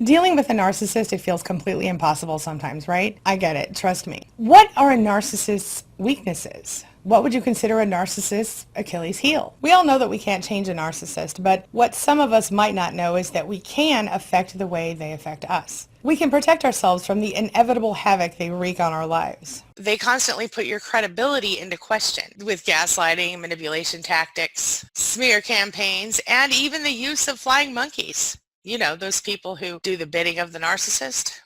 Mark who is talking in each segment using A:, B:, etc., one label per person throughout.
A: Dealing with a narcissist, it feels completely impossible sometimes, right? I get it, trust me. What are a narcissist's weaknesses? What would you consider a narcissist's Achilles heel? We all know that we can't change a narcissist, but what some of us might not know is that we can affect the way they affect us. We can protect ourselves from the inevitable havoc they wreak on our lives.
B: They constantly put your credibility into question with gaslighting, manipulation tactics, smear campaigns, and even the use of flying monkeys. You know, those people who do the bidding of the narcissist.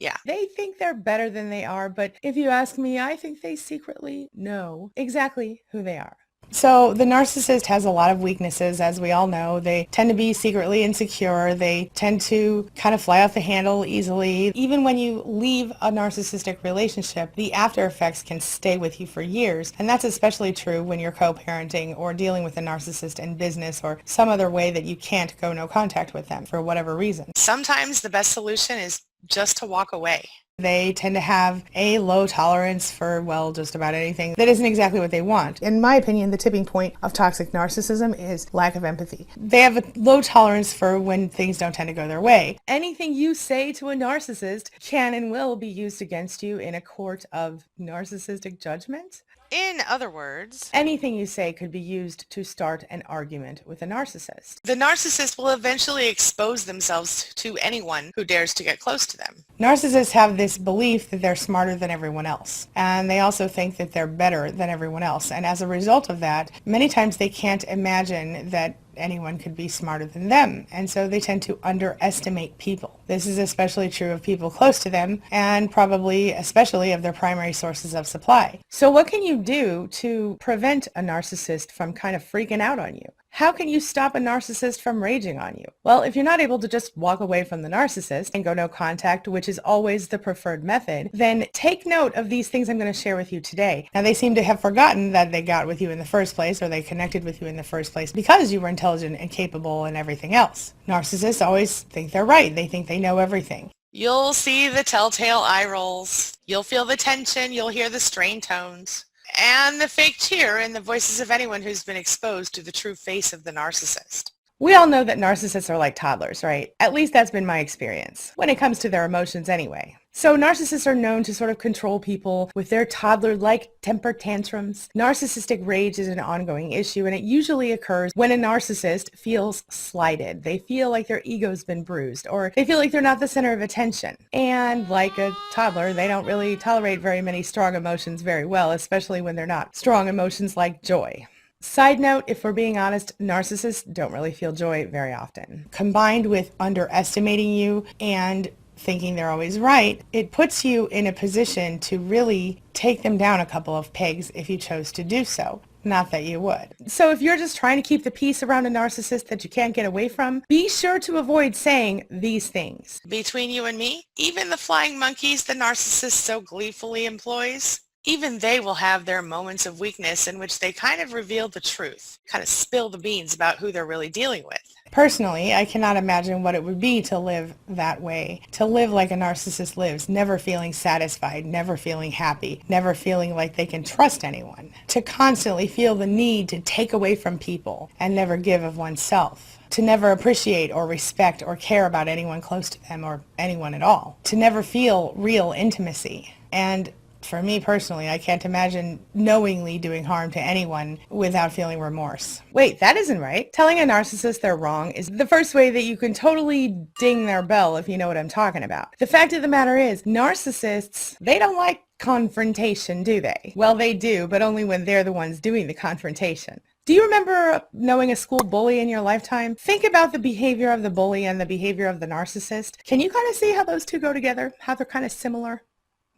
B: Yeah.
A: They think they're better than they are, but if you ask me, I think they secretly know exactly who they are. So the narcissist has a lot of weaknesses, as we all know. They tend to be secretly insecure. They tend to kind of fly off the handle easily. Even when you leave a narcissistic relationship, the after effects can stay with you for years. And that's especially true when you're co-parenting or dealing with a narcissist in business or some other way that you can't go no contact with them for whatever reason.
B: Sometimes the best solution is just to walk away.
A: They tend to have a low tolerance for, well, just about anything that isn't exactly what they want. In my opinion, the tipping point of toxic narcissism is lack of empathy. They have a low tolerance for when things don't tend to go their way. Anything you say to a narcissist can and will be used against you in a court of narcissistic judgment.
B: In other words,
A: anything you say could be used to start an argument with a narcissist.
B: The narcissist will eventually expose themselves to anyone who dares to get close to them.
A: Narcissists have this belief that they're smarter than everyone else, and they also think that they're better than everyone else. And as a result of that, many times they can't imagine that anyone could be smarter than them, and so they tend to underestimate people. This is especially true of people close to them, and probably especially of their primary sources of supply. So what can you do to prevent a narcissist from kind of freaking out on you? How can you stop a narcissist from raging on you? Well, if you're not able to just walk away from the narcissist and go no contact, which is always the preferred method, then take note of these things I'm going to share with you today. Now, they seem to have forgotten that they got with you in the first place, or they connected with you in the first place because you were intelligent and capable and everything else. Narcissists always think they're right. They think they know everything.
B: You'll see the telltale eye rolls. You'll feel the tension. You'll hear the strained tones. And the fake cheer in the voices of anyone who's been exposed to the true face of the narcissist.
A: We all know that narcissists are like toddlers, right? At least that's been my experience, when it comes to their emotions anyway. So narcissists are known to sort of control people with their toddler-like temper tantrums. Narcissistic rage is an ongoing issue, and it usually occurs when a narcissist feels slighted. They feel like their ego's been bruised, or they feel like they're not the center of attention. And like a toddler, they don't really tolerate very many strong emotions very well, especially when they're not strong emotions like joy. Side note, if we're being honest, narcissists don't really feel joy very often. Combined with underestimating you and thinking they're always right, it puts you in a position to really take them down a couple of pegs if you chose to do so. Not that you would. So if you're just trying to keep the peace around a narcissist that you can't get away from, be sure to avoid saying these things.
B: Between you and me, even the flying monkeys the narcissist so gleefully employs, even they will have their moments of weakness in which they kind of reveal the truth, kind of spill the beans about who they're really dealing with.
A: Personally, I cannot imagine what it would be to live that way, to live like a narcissist lives, never feeling satisfied, never feeling happy, never feeling like they can trust anyone, to constantly feel the need to take away from people and never give of oneself, to never appreciate or respect or care about anyone close to them or anyone at all, to never feel real intimacy. And for me personally, I can't imagine knowingly doing harm to anyone without feeling remorse. Wait, that isn't right. Telling a narcissist they're wrong is the first way that you can totally ding their bell, if you know what I'm talking about. The fact of the matter is, narcissists, they don't like confrontation, do they? Well, they do, but only when they're the ones doing the confrontation. Do you remember knowing a school bully in your lifetime? Think about the behavior of the bully and the behavior of the narcissist. Can you kind of see how those two go together? How they're kind of similar?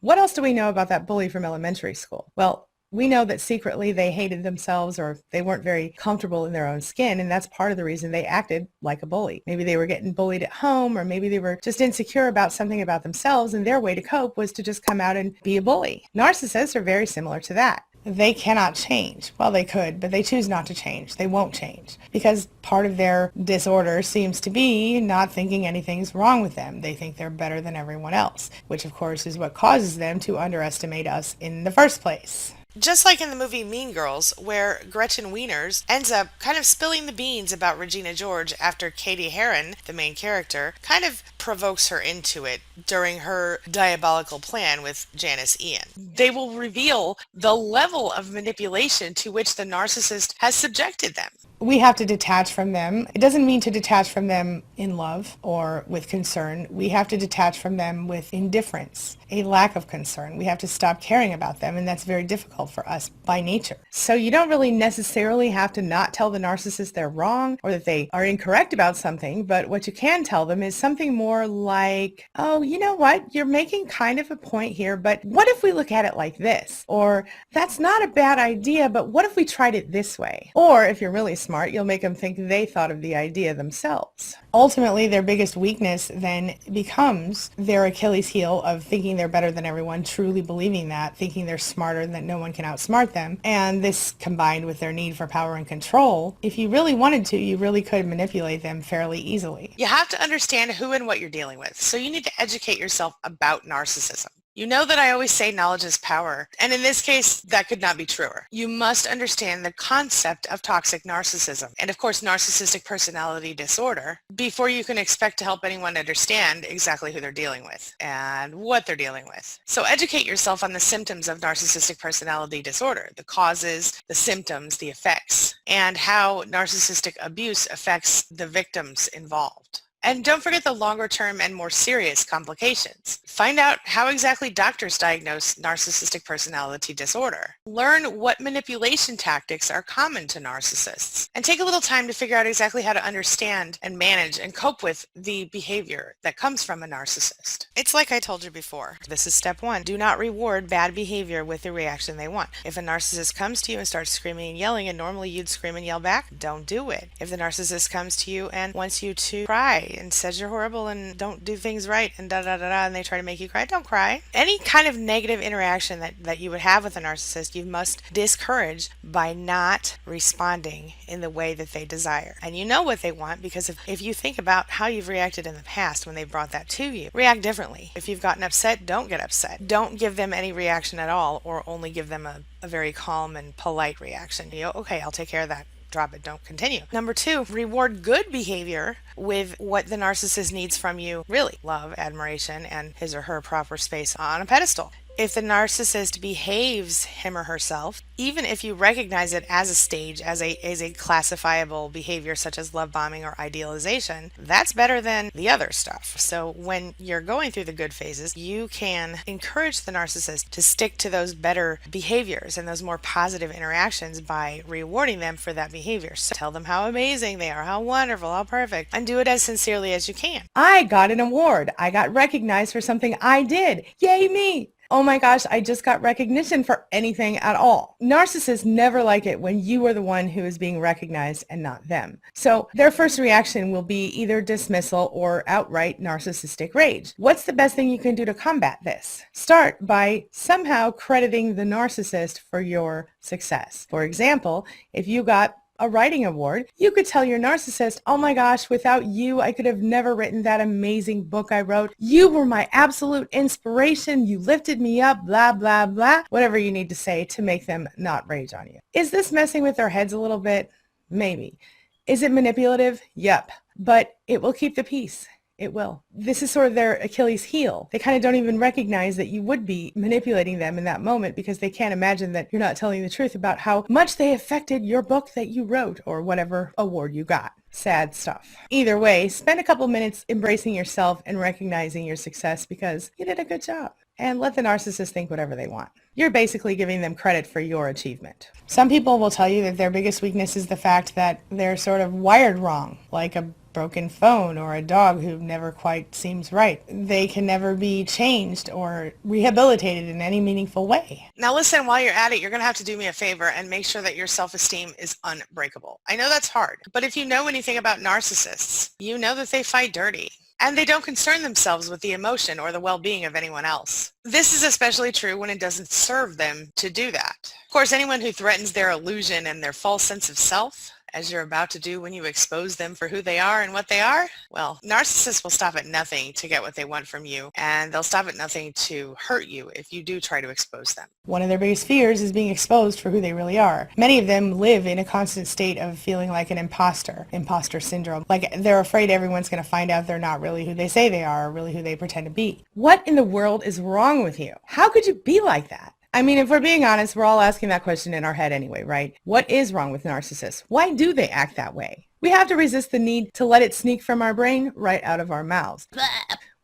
A: What else do we know about that bully from elementary school? Well, we know that secretly they hated themselves or they weren't very comfortable in their own skin, and that's part of the reason they acted like a bully. Maybe they were getting bullied at home, or maybe they were just insecure about something about themselves, and their way to cope was to just come out and be a bully. Narcissists are very similar to that. They cannot change. Well, they could, but they choose not to change. They won't change because part of their disorder seems to be not thinking anything's wrong with them. They think they're better than everyone else, which of course is what causes them to underestimate us in the first place.
B: Just like in the movie Mean Girls, where Gretchen Wieners ends up kind of spilling the beans about Regina George after Katie Heron, the main character, kind of provokes her into it during her diabolical plan with Janice Ian. They will reveal the level of manipulation to which the narcissist has subjected them.
A: We have to detach from them. It doesn't mean to detach from them in love or with concern. We have to detach from them with indifference, a lack of concern. We have to stop caring about them, and that's very difficult for us by nature. So you don't really necessarily have to not tell the narcissist they're wrong or that they are incorrect about something, but what you can tell them is something more like, oh, you know what? You're making kind of a point here, but what if we look at it like this? Or that's not a bad idea, but what if we tried it this way? Or if you're really smart, you'll make them think they thought of the idea themselves. Ultimately, their biggest weakness then becomes their Achilles heel of thinking they're better than everyone, truly believing that, thinking they're smarter and that no one can outsmart them. And this combined with their need for power and control, if you really wanted to, you really could manipulate them fairly easily.
B: You have to understand who and what you're dealing with, so you need to educate yourself about narcissism. You know that I always say knowledge is power, and in this case, that could not be truer. You must understand the concept of toxic narcissism, and of course, narcissistic personality disorder, before you can expect to help anyone understand exactly who they're dealing with and what they're dealing with. So educate yourself on the symptoms of narcissistic personality disorder, the causes, the symptoms, the effects, and how narcissistic abuse affects the victims involved. And don't forget the longer term and more serious complications. Find out how exactly doctors diagnose narcissistic personality disorder. Learn what manipulation tactics are common to narcissists. And take a little time to figure out exactly how to understand and manage and cope with the behavior that comes from a narcissist. It's like I told you before. This is step one. Do not reward bad behavior with the reaction they want. If a narcissist comes to you and starts screaming and yelling, and normally you'd scream and yell back, don't do it. If the narcissist comes to you and wants you to cry and says you're horrible and don't do things right and and they try to make you cry, don't cry. Any kind of negative interaction that you would have with a narcissist, you must discourage by not responding in the way that they desire. And you know what they want, because if you think about how you've reacted in the past when they brought that to you, react differently. If you've gotten upset, don't get upset. Don't give them any reaction at all, or only give them a very calm and polite reaction. You know, okay, I'll take care of that. Drop it, don't continue. Number two, reward good behavior with what the narcissist needs from you, really. Love, admiration, and his or her proper space on a pedestal. If the narcissist behaves him or herself, even if you recognize it as a stage, as a classifiable behavior such as love bombing or idealization, that's better than the other stuff. So when you're going through the good phases, you can encourage the narcissist to stick to those better behaviors and those more positive interactions by rewarding them for that behavior. So tell them how amazing they are, how wonderful, how perfect, and do it as sincerely as you can.
A: I got an award. I got recognized for something I did. Yay me! Oh my gosh, I just got recognition for anything at all. Narcissists never like it when you are the one who is being recognized and not them. So their first reaction will be either dismissal or outright narcissistic rage. What's the best thing you can do to combat this? Start by somehow crediting the narcissist for your success. For example, if you got a writing award, you could tell your narcissist, oh my gosh, without you, I could have never written that amazing book I wrote. You were my absolute inspiration. You lifted me up, blah, blah, blah. Whatever you need to say to make them not rage on you. Is this messing with their heads a little bit? Maybe. Is it manipulative? Yep. But it will keep the peace. It will. This is sort of their Achilles heel. They kind of don't even recognize that you would be manipulating them in that moment because they can't imagine that you're not telling the truth about how much they affected your book that you wrote or whatever award you got. Sad stuff. Either way, spend a couple minutes embracing yourself and recognizing your success because you did a good job. And let the narcissist think whatever they want. You're basically giving them credit for your achievement. Some people will tell you that their biggest weakness is the fact that they're sort of wired wrong, like a broken phone or a dog who never quite seems right. They can never be changed or rehabilitated in any meaningful way.
B: Now listen, while you're at it, you're going to have to do me a favor and make sure that your self-esteem is unbreakable. I know that's hard, but if you know anything about narcissists, you know that they fight dirty. And they don't concern themselves with the emotion or the well-being of anyone else. This is especially true when it doesn't serve them to do that. Of course, anyone who threatens their illusion and their false sense of self as you're about to do when you expose them for who they are and what they are? Well, narcissists will stop at nothing to get what they want from you, and they'll stop at nothing to hurt you if you do try to expose them.
A: One of their biggest fears is being exposed for who they really are. Many of them live in a constant state of feeling like an imposter syndrome. Like they're afraid everyone's going to find out they're not really who they say they are or really who they pretend to be. What in the world is wrong with you? How could you be like that? I mean, if we're being honest, we're all asking that question in our head anyway, right? What is wrong with narcissists? Why do they act that way? We have to resist the need to let it sneak from our brain right out of our mouths.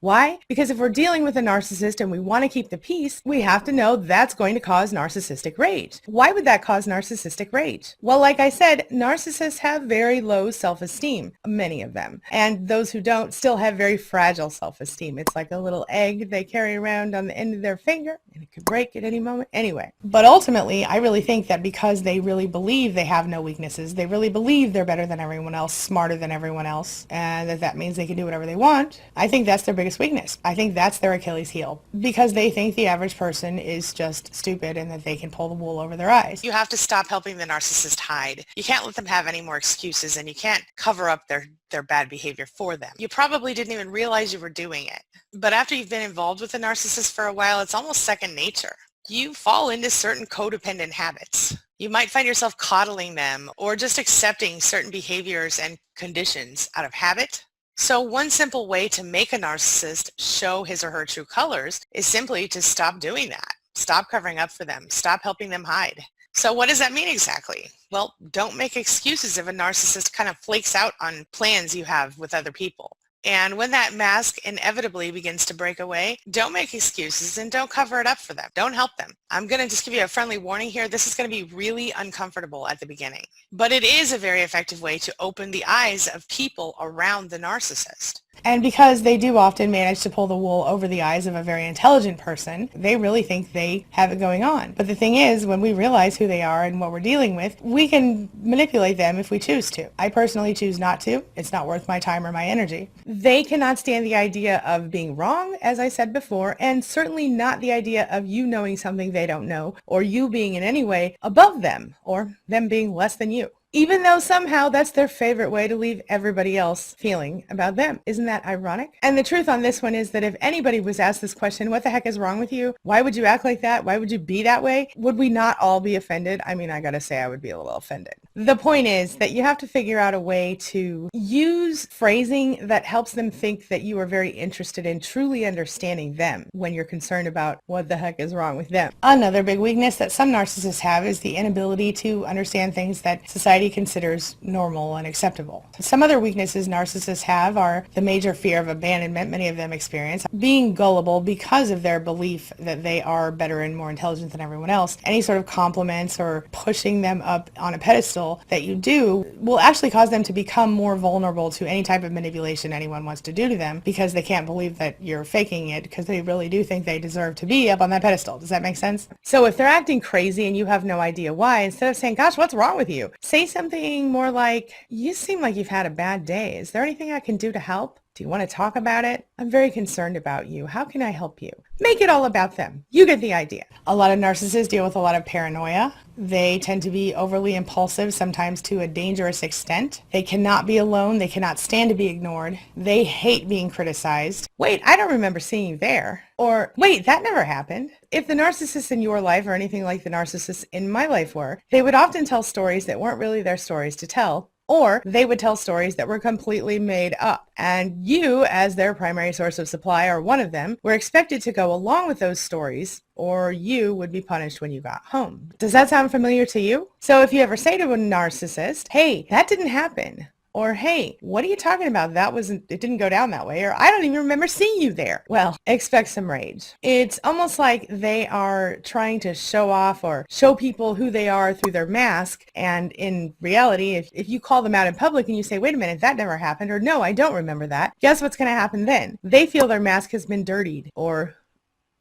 A: Why? Because if we're dealing with a narcissist and we want to keep the peace, we have to know that's going to cause narcissistic rage. Why would that cause narcissistic rage? Well, like I said, narcissists have very low self-esteem, many of them. And those who don't still have very fragile self-esteem. It's like a little egg they carry around on the end of their finger and it could break at any moment. Anyway, but ultimately, I really think that because they really believe they have no weaknesses, they really believe they're better than everyone else, smarter than everyone else, and that means they can do whatever they want, I think that's their biggest weakness. I think that's their Achilles heel because they think the average person is just stupid and that they can pull the wool over their eyes.
B: You have to stop helping the narcissist hide. You can't let them have any more excuses, and you can't cover up their bad behavior for them. You probably didn't even realize you were doing it. But after you've been involved with a narcissist for a while, it's almost second nature. You fall into certain codependent habits. You might find yourself coddling them or just accepting certain behaviors and conditions out of habit. So one simple way to make a narcissist show his or her true colors is simply to stop doing that. Stop covering up for them. Stop helping them hide. So what does that mean exactly? Well, don't make excuses if a narcissist kind of flakes out on plans you have with other people. And when that mask inevitably begins to break away, don't make excuses and don't cover it up for them. Don't help them. I'm going to just give you a friendly warning here. This is going to be really uncomfortable at the beginning, but it is a very effective way to open the eyes of people around the narcissist.
A: And because they do often manage to pull the wool over the eyes of a very intelligent person, they really think they have it going on. But the thing is, when we realize who they are and what we're dealing with, we can manipulate them if we choose to. I personally choose not to. It's not worth my time or my energy. They cannot stand the idea of being wrong, as I said before, and certainly not the idea of you knowing something they don't know, or you being in any way above them, or them being less than you. Even though somehow that's their favorite way to leave everybody else feeling about them. Isn't that ironic? And the truth on this one is that if anybody was asked this question, what the heck is wrong with you? Why would you act like that? Why would you be that way? Would we not all be offended? I mean, I gotta say I would be a little offended. The point is that you have to figure out a way to use phrasing that helps them think that you are very interested in truly understanding them when you're concerned about what the heck is wrong with them. Another big weakness that some narcissists have is the inability to understand things that society considers normal and acceptable. Some other weaknesses narcissists have are the major fear of abandonment many of them experience, being gullible because of their belief that they are better and more intelligent than everyone else. Any sort of compliments or pushing them up on a pedestal that you do will actually cause them to become more vulnerable to any type of manipulation anyone wants to do to them because they can't believe that you're faking it because they really do think they deserve to be up on that pedestal. Does that make sense? So if they're acting crazy and you have no idea why, instead of saying, gosh, what's wrong with you? Say something more like, you seem like you've had a bad day. Is there anything I can do to help? Do you want to talk about it? I'm very concerned about you. How can I help you? Make it all about them. You get the idea. A lot of narcissists deal with a lot of paranoia. They tend to be overly impulsive, sometimes to a dangerous extent. They cannot be alone. They cannot stand to be ignored. They hate being criticized. Wait, I don't remember seeing you there. Or, wait, that never happened. If the narcissists in your life are anything like the narcissists in my life were, they would often tell stories that weren't really their stories to tell. Or they would tell stories that were completely made up. And you, as their primary source of supply, or one of them, were expected to go along with those stories, or you would be punished when you got home. Does that sound familiar to you? So if you ever say to a narcissist, hey, that didn't happen. Or, hey, what are you talking about? It didn't go down that way. Or, I don't even remember seeing you there. Well, expect some rage. It's almost like they are trying to show off or show people who they are through their mask. And in reality, if you call them out in public and you say, wait a minute, that never happened, or no, I don't remember that, guess what's going to happen then? They feel their mask has been dirtied or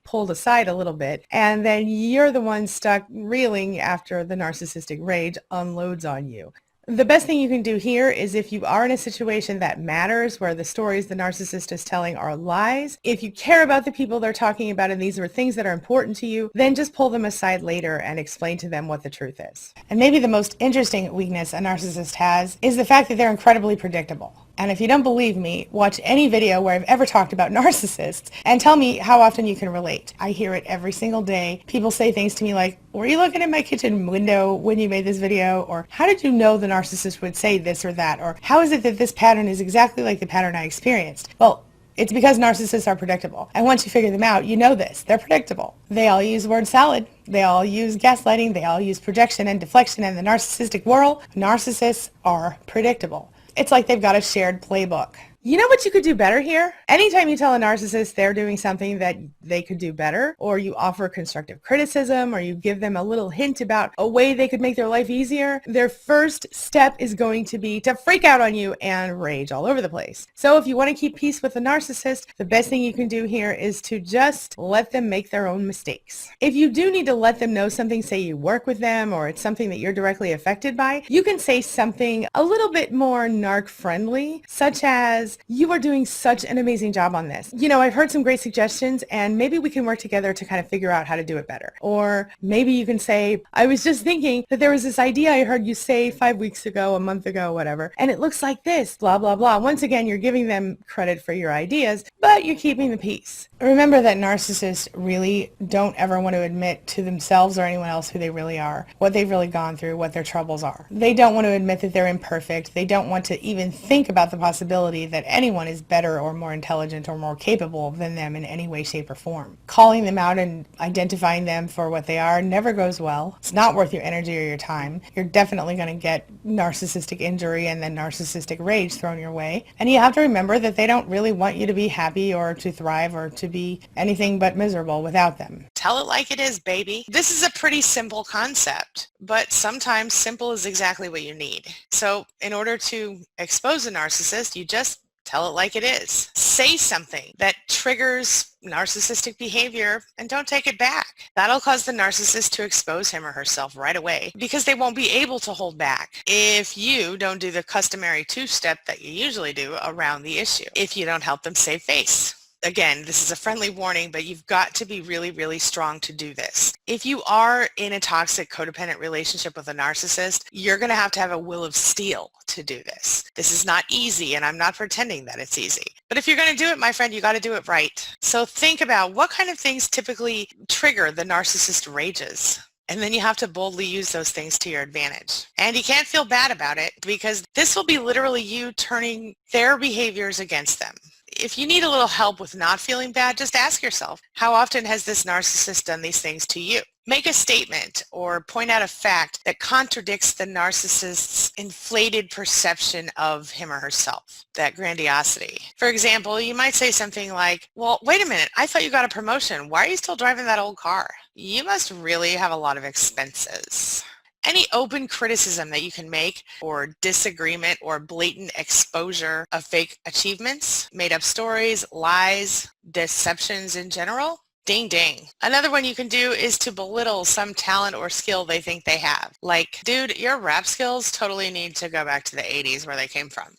A: pulled aside a little bit, and then you're the one stuck reeling after the narcissistic rage unloads on you. The best thing you can do here is if you are in a situation that matters, where the stories the narcissist is telling are lies, if you care about the people they're talking about and these are things that are important to you, then just pull them aside later and explain to them what the truth is. And maybe the most interesting weakness a narcissist has is the fact that they're incredibly predictable. And if you don't believe me, watch any video where I've ever talked about narcissists and tell me how often you can relate. I hear it every single day. People say things to me like, were you looking at my kitchen window when you made this video? Or how did you know the narcissist would say this or that? Or how is it that this pattern is exactly like the pattern I experienced? Well, it's because narcissists are predictable. And once you figure them out, you know this. They're predictable. They all use word salad. They all use gaslighting. They all use projection and deflection. In the narcissistic world, narcissists are predictable. It's like they've got a shared playbook. You know what you could do better here? Anytime you tell a narcissist they're doing something that they could do better, or you offer constructive criticism, or you give them a little hint about a way they could make their life easier, their first step is going to be to freak out on you and rage all over the place. So if you want to keep peace with a narcissist, the best thing you can do here is to just let them make their own mistakes. If you do need to let them know something, say you work with them, or it's something that you're directly affected by, you can say something a little bit more narc friendly, such as, you are doing such an amazing job on this. You know, I've heard some great suggestions and maybe we can work together to kind of figure out how to do it better. Or maybe you can say, I was just thinking that there was this idea I heard you say 5 weeks ago, a month ago, whatever, and it looks like this, blah, blah, blah. Once again, you're giving them credit for your ideas, but you're keeping the peace. Remember that narcissists really don't ever want to admit to themselves or anyone else who they really are, what they've really gone through, what their troubles are. They don't want to admit that they're imperfect. They don't want to even think about the possibility that anyone is better or more intelligent or more capable than them in any way, shape, or form. Calling them out and identifying them for what they are never goes well. It's not worth your energy or your time. You're definitely going to get narcissistic injury and then narcissistic rage thrown your way. And you have to remember that they don't really want you to be happy or to thrive or to be anything but miserable without them.
B: Tell it like it is, baby. This is a pretty simple concept, but sometimes simple is exactly what you need. So in order to expose a narcissist, you just tell it like it is. Say something that triggers narcissistic behavior and don't take it back. That'll cause the narcissist to expose him or herself right away because they won't be able to hold back if you don't do the customary two-step that you usually do around the issue, if you don't help them save face. Again, this is a friendly warning, but you've got to be really, really strong to do this. If you are in a toxic codependent relationship with a narcissist, you're going to have a will of steel to do this. This is not easy, and I'm not pretending that it's easy. But if you're going to do it, my friend, you got to do it right. So think about what kind of things typically trigger the narcissist rages. And then you have to boldly use those things to your advantage. And you can't feel bad about it because this will be literally you turning their behaviors against them. If you need a little help with not feeling bad, just ask yourself, how often has this narcissist done these things to you? Make a statement or point out a fact that contradicts the narcissist's inflated perception of him or herself, that grandiosity. For example, you might say something like, well, wait a minute, I thought you got a promotion. Why are you still driving that old car? You must really have a lot of expenses. Any open criticism that you can make or disagreement or blatant exposure of fake achievements, made up stories, lies, deceptions in general, ding ding. Another one you can do is to belittle some talent or skill they think they have. Like, dude, your rap skills totally need to go back to the 80s where they came from,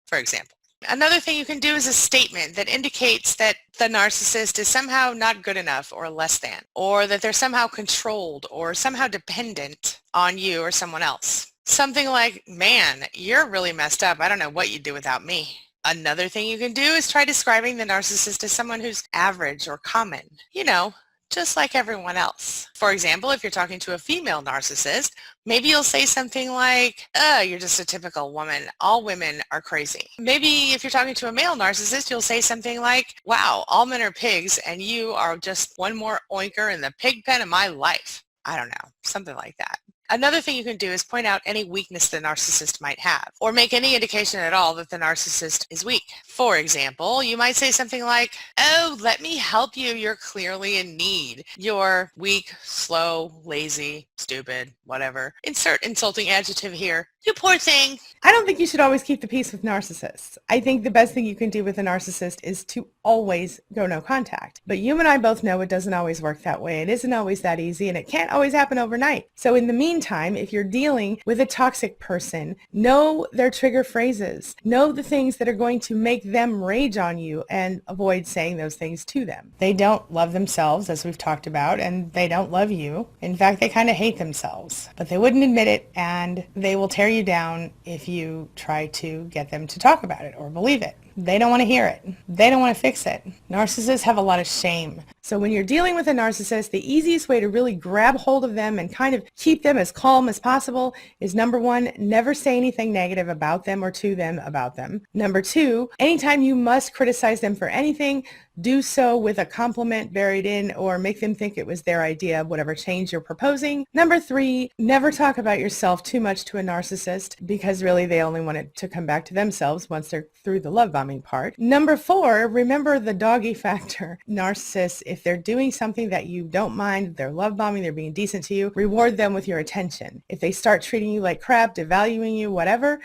B: for example. Another thing you can do is a statement that indicates that the narcissist is somehow not good enough or less than, or that they're somehow controlled or somehow dependent on you or someone else. Something like, man, you're really messed up. I don't know what you'd do without me. Another thing you can do is try describing the narcissist as someone who's average or common, you know, just like everyone else. For example, if you're talking to a female narcissist, maybe you'll say something like, you're just a typical woman. All women are crazy. Maybe if you're talking to a male narcissist, you'll say something like, wow, all men are pigs and you are just one more oinker in the pig pen of my life. I don't know, something like that. Another thing you can do is point out any weakness the narcissist might have, or make any indication at all that the narcissist is weak. For example, you might say something like, oh, let me help you. You're clearly in need. You're weak, slow, lazy, stupid, whatever. Insert insulting adjective here. You poor thing.
A: I don't think you should always keep the peace with narcissists. I think the best thing you can do with a narcissist is to always go no contact. But you and I both know it doesn't always work that way. It isn't always that easy, and it can't always happen overnight. So in the meantime, if you're dealing with a toxic person, know their trigger phrases. Know the things that are going to make them rage on you and avoid saying those things to them. They don't love themselves, as we've talked about, and they don't love you. In fact, they kind of hate themselves, but they wouldn't admit it, and they will tear you down if you try to get them to talk about it or believe it. They don't want to hear it. They don't want to fix it. Narcissists have a lot of shame. So when you're dealing with a narcissist, the easiest way to really grab hold of them and kind of keep them as calm as possible is, number one, never say anything negative about them or to them about them. Number two, anytime you must criticize them for anything, do so with a compliment buried in, or make them think it was their idea of whatever change you're proposing. Number three, never talk about yourself too much to a narcissist, because really they only want it to come back to themselves once they're through the love bombing part. Number four, remember the doggy factor. Narcissists, if they're doing something that you don't mind, they're love bombing, they're being decent to you, reward them with your attention. If they start treating you like crap, devaluing you, whatever,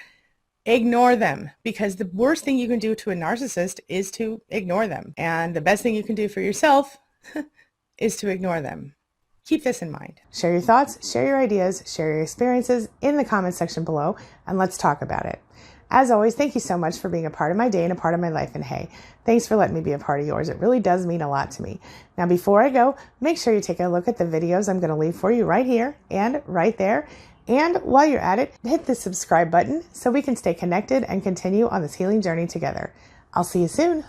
A: ignore them, because the worst thing you can do to a narcissist is to ignore them. And the best thing you can do for yourself is to ignore them. Keep this in mind. Share your thoughts, share your ideas, share your experiences in the comment section below, and let's talk about it. As always, thank you so much for being a part of my day and a part of my life. And hey, thanks for letting me be a part of yours. It really does mean a lot to me. Now, before I go, make sure you take a look at the videos I'm going to leave for you right here and right there. And while you're at it, hit the subscribe button so we can stay connected and continue on this healing journey together. I'll see you soon.